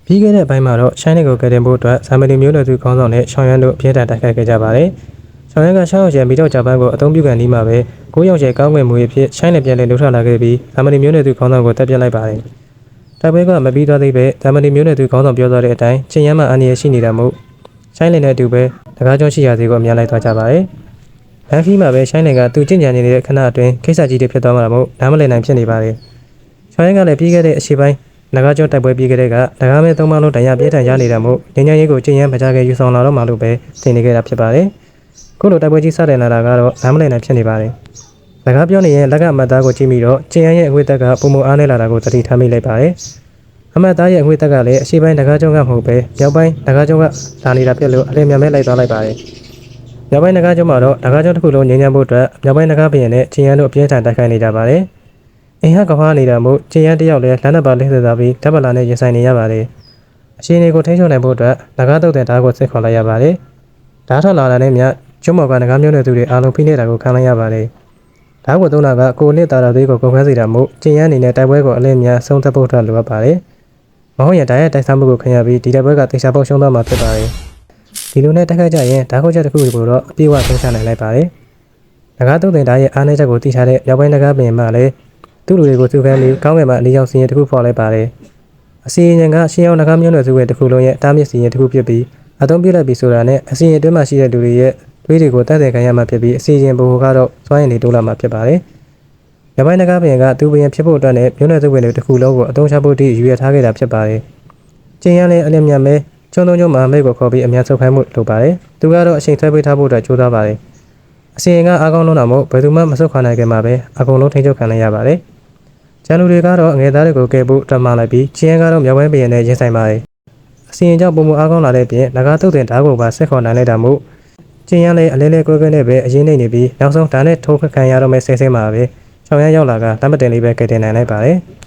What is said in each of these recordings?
ပြီးခဲ့တဲ့အပိုင်းမှာတော့ရှိုင်းနယ်ကိုကယ်တင်ဖို့အတွက်ဇာမနီမျိုးနွယ်စုခေါင်းဆောင်နဲ့ရှောင်းရန်တို့အပြင်းထန်တိုက်ခိုက်ခဲ့ကြပါတယ်။ရှောင်းရန်က6ရောက်ကျဲမိတော့ဂျပန်ကိုအသုံးပြုကန်ဒီမှာပဲ9ရောက်ကျဲကောင်းကင်မွေအဖြစ်ရှိုင်းနယ်ပြန်လည်လှုပ်ထလာခဲ့ပြီးဇာမနီမျိုးနွယ်စုခေါင်းဆောင်ကိုတပ်ပြစ်လိုက်ပါတယ်။တိုက်ပွဲကမပြီးသွားသေးပဲဇာမနီမျိုးနွယ်စုခေါင်းဆောင်ပြောသွားတဲ့အတိုင်းချင်းရမ်းမှအန္တရာယ်ရှိနေတာမို့ရှိုင်းနယ်နဲ့အတူပဲတကားကျွန်းရှိရာစီကိုအများလိုက်သွားကြပါတယ်။လမ်းခီးမှာပဲရှိုင်းနယ်ကသူ့ကျင့်ကြံနေတဲ့ခဏအတွင်းခိစ္စကြီးတွေဖြစ်သွားမှာမို့နားမလည်နိုင်ဖြစ်နေပါတယ်။ရှောင်းရန်ကလည်းပြီးခဲ့တဲ့အချိန်ပိုင်းနဂါကျော်တိုက်ပွဲပြီးကြတဲ့ကနဂါမဲ3ပါးလုံးတရားပြည့်ထန်ရနေတာမို့ညဉ့်ညရေးကိုကျင့်ရန်ပကြားခဲ့ယူဆောင်လာတော့မှလို့ပဲထင်နေခဲ့တာဖြစ်ပါတယ်။ခုလိုတိုက်ပွဲကြီးစတင်လာတာကတော့နားမလည်နိုင်ဖြစ်နေပါတယ်။နဂါပြောနေရင်လက်ကမတ်သားကိုကြည့်ပြီးတော့ကျင့်ရန်ရဲ့အငွေ့သက်ကပုံမအားနေလာတာကိုသတိထားမိလိုက်ပါတယ်။အမတ်သားရဲ့အငွေ့သက်ကလည်းအရှိပိုင်းနဂါကျော်ကမဟုတ်ပဲမြောက်ပိုင်းနဂါကျော်ကလာနေတာဖြစ်လို့အလင်းမြန်မဲ့လိုက်သွားလိုက်ပါတယ်။မြောက်ပိုင်းနဂါကျော်မှာတော့နဂါကျော်တစ်ခုလုံးငြိမ်းချမ်းဖို့အတွက်မြောက်ပိုင်းနဂါဘရင်နဲ့ကျင့်ရန်တို့အပြင်းထန်တိုက်ခိုက်နေကြပါတယ်။အင်ဟကဘာနေတာမို့ကျင်းရန်တယောက်လည်းလမ်းနံပါတ်လေးစသာပြီးဓာတ်ပလာနဲ့ရင်ဆိုင်နေရပါတယ်။အရှင်တွေကိုထိန်းချုပ်နိုင်ဖို့အတွက်နဂါတုတ်တဲ့ဓာတ်ကိုစစ်ခေါ်လိုက်ရပါတယ်။ဓာတ်ထွက်လာတဲ့မြကျွန်းမော်ကနဂါမျိုးနွယ်သူတွေအားလုံးဖိနေတာကိုခံလိုက်ရပါတယ်။ဓာတ်ကိုသုံးတာကကိုနှစ်တာတော်သေးကိုကုန်ခန်းစေတာမို့ကျင်းရန်အနေနဲ့တိုက်ပွဲကိုအလင်းများဆုံးသက်ဖို့အတွက်လိုအပ်ပါတယ်။မဟုတ်ရင်ဓာတ်ရဲ့တိုက်စားမှုကိုခံရပြီးဒီတိုက်ပွဲကတေချာပေါက်ရှုံးသွားမှာဖြစ်ပါတယ်။ဒီလိုနဲ့တိုက်ခိုက်ကြရင်ဓာတ်ခုချက်တစ်ခုကိုတော့အပြည့်အဝဆုံးချနိုင်လိုက်ပါတယ်။နဂါတုတ်တဲ့ဓာတ်ရဲ့အားနည်းချက်ကိုသိထားတဲ့မြောက်ပိုင်းနဂါဘင်မှလည်းသူ့လူတွေကိုစုကမ်းပြီးကောင်းကင်မှာအလေးရောက်စီရင်တစ်ခုဖော်လိုက်ပါတယ်။အစီရင်ကရှင်းအောင်နဂါမျိုးနွယ်စုရဲ့တစ်ခုလုံးရဲ့တားမြစ်စီရင်တစ်ခုဖြစ်ပြီးအသုံးပြုလိုက်ပြီးဆိုတာနဲ့အစီရင်အတွင်းမှာရှိတဲ့လူတွေရဲ့တွေးတွေကိုတတ်သိခံရမှာဖြစ်ပြီးအစီရင်ဘိုဟိုကတော့စွမ်းရည်တွေတိုးလာမှာဖြစ်ပါတယ်။ရပိုင်းနဂါဘင်ကသူ့ဘရင်ဖြစ်ဖို့အတွက်နဲ့မျိုးနွယ်စုဝင်တွေတစ်ခုလုံးကိုအသုံးချဖို့တည်းရွေးထားခဲ့တာဖြစ်ပါတယ်။ကျင်းရန်လည်းအလင်းမြတ်မဲကျွန်းသုံးကျွန်းမဟာမိတ်ကိုခေါ်ပြီးအများဆုတ်ခိုင်းမှုလုပ်ပါတယ်။သူကတော့အချိန်ဆွဲပေးထားဖို့အတွက်ကြိုးစားပါတယ်။အစီရင်ကအားကောင်းလုံးတာမို့ဘယ်သူမှမဆုတ်ခါနိုင်ခင်မှာပဲအကုန်လုံးထိန်းချုပ်ခံလိုက်ရပါတယ်။ကျန်လူတွေကတော့ငယ်သားတွေကိုကယ်ဖို့တမန်လိုက်ပြီးချင်းရန်ကတော့မြောက်ပိုင်းပြည်နယ်ရင်ဆိုင်ပါတယ်။အစီရင်ကြောင့်ပုံမအားကောင်းလာတဲ့ပြင်နဂါတုတ်တင်ဓာတ်ကိုပါဆက်ခေါ်နိုင်လိုက်တာမို့ချင်းရန်လည်းအလဲလဲကွဲကွဲနဲ့ပဲအရင်နေပြီးနောက်ဆုံးဓာတ်နဲ့ထိုးခံရတော့မဲ့ဆဲဆဲမှာပဲချောင်းရန်ရောက်လာကတမတ်တင်လေးပဲကယ်တင်နိုင်လိုက်ပါတယ်။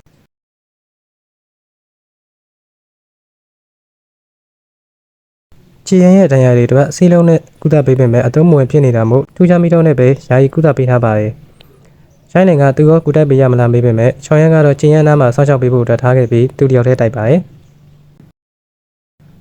ချင်းရန်ရဲ့တရားတွေတော့စီးလုံးနဲ့ကုသပေးပေမဲ့အသုံးမဝင်ဖြစ်နေတာမို့ထူးခြားမိတော့နဲ့ပဲယာယီကုသပေးထားပါတယ်။ရှိုင်းနိုင်ငံကသူရောကူတိုက်ပေးရမလားမေးပေမဲ့ချောင်းရန်ကတော့ကျင်းရန်နားမှာစောင့်ရှောက်ပေးဖို့အတွက်ထားခဲ့ပြီးသူတယောက်တည်းတိုက်ပါတယ်။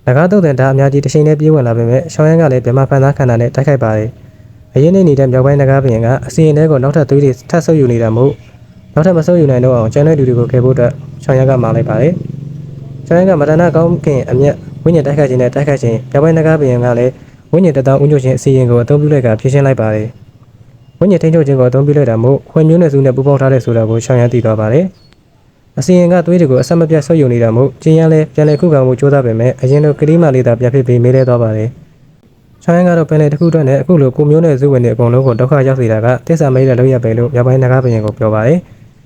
နဂါတုတ်တဲ့ဓာတ်အများကြီးတစ်ချိန်နဲ့ပြေးဝင်လာပေမဲ့ချောင်းရန်ကလည်းဗမာဖန်သားခန္ဓာနဲ့တိုက်ခိုက်ပါတယ်။အရင်နေတဲ့မြောက်ပိုင်းနဂါဘရင်ကအစီရင်တွေကိုနောက်ထပ်သွေးတွေထပ်ဆုပ်ယူနေတာမို့နောက်ထပ်မဆုပ်ယူနိုင်တော့အောင်ကျန်တဲ့လူတွေကိုကယ်ဖို့အတွက်ချောင်းရန်ကမှာလိုက်ပါတယ်။ချောင်းရန်ကမတနာကောင်းကင်အမျက်ဝိညာဉ်တိုက်ခိုက်ခြင်းနဲ့တိုက်ခိုက်ခြင်းမြောက်ပိုင်းနဂါဘရင်ကလည်းဝိညာဉ်တတောင်ဥညွှတ်ခြင်းအစီရင်ကိုအသုံးပြုလိုက်ကဖြည့်ရှင်းလိုက်ပါတယ်။ဝိညာဉ်ထိန်းချုပ်ခြင်းကိုအသုံးပြုလိုက်တာမို့ခွင်မျိုးနဲ့စုနဲ့ပူပေါင်းထားတဲ့ဆိုတာကိုချောင်းရန်သိသွားပါတယ်။အစီရင်ကသွေးတွေကိုအဆက်မပြတ်ဆုပ်ယူနေတာမို့ကျင်းရန်လည်းပြန်လည်ခုခံမှုစ조사ပေမဲ့အရင်လိုကလေးမလေးသာပြန်ဖြစ်ပြီးမေးလဲသွားပါတယ်။ချောင်းရန်ကတော့ပင်လယ်တစ်ခုအတွက်နဲ့အခုလိုကိုမျိုးနဲ့စုဝင်တွေအကုန်လုံးကိုဒုက္ခရောက်စေတာကတစ္ဆာမိတ်တဲ့လုပ်ရပဲလို့မြောက်ပိုင်းနဂါဘရင်ကိုပြောပါတယ်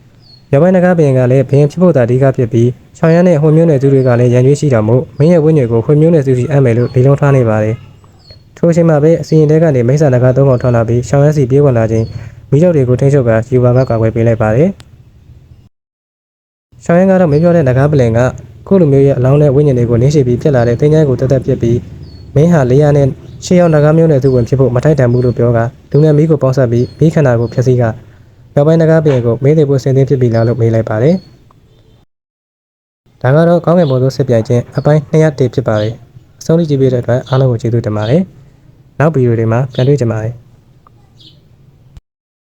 ။မြောက်ပိုင်းနဂါဘရင်ကလည်းဘရင်ဖြစ်ဖို့သာအဓိကဖြစ်ပြီးချောင်းရန်နဲ့ဟွေမျိုးနဲ့စုတွေကလည်းရန်ရွေးရှိတာမို့မင်းရဲ့ဝိညာဉ်ကိုဟွေမျိုးနဲ့စုစီအပ်မယ်လို့လေလုံးထားနေပါတယ်။ထိုအချိန်မှာပဲအစီရင်တဲကနေမိစ္ဆာနဂါသုံးကောင်ထွက်လာပြီးချောင်းရန်စီပြေးဝင်လာခြင်းမိတော့တွေကိုထိန်းချုပ်ကယူပါကကာကွယ်ပေးလိုက်ပါတယ်။ချောင်းရန်ကတော့မင်းပြောတဲ့နဂါပလင်ကခုလိုမျိုးရဲ့အလောင်းနဲ့ဝိညာဉ်တွေကိုနင်းရှိပြီးဖြစ်လာတဲ့တင်းကျန်းကိုတက်တက်ပြစ်ပြီးမင်းဟာ400နဲ့ရှေးရောက်နဂါမျိုးနဲ့သူဝင်ဖြစ်ဖို့မထိုက်တန်ဘူးလို့ပြောကလူငယ်မီးကိုပေါက်ဆက်ပြီးမိခန္ဓာကိုဖျက်ဆီးကမြောက်ပိုင်းနဂါပြင်ကိုမင်းတွေဖို့ဆင်သင်းဖြစ်ပြီးလားလို့မေးလိုက်ပါတယ်။ဒါကတော့ကောင်းကင်ဘုံသို့စစ်ပြိုင်ခြင်းအပိုင်း201ဖြစ်ပါတယ်။အဆုံးထိကြည့်ပေးတဲ့အတွက်အားလုံးကိုကျေးဇူးတင်ပါတယ်။နောက်ဗီဒီယိုတွေမှာပြန်တွေ့ကြပါမယ်။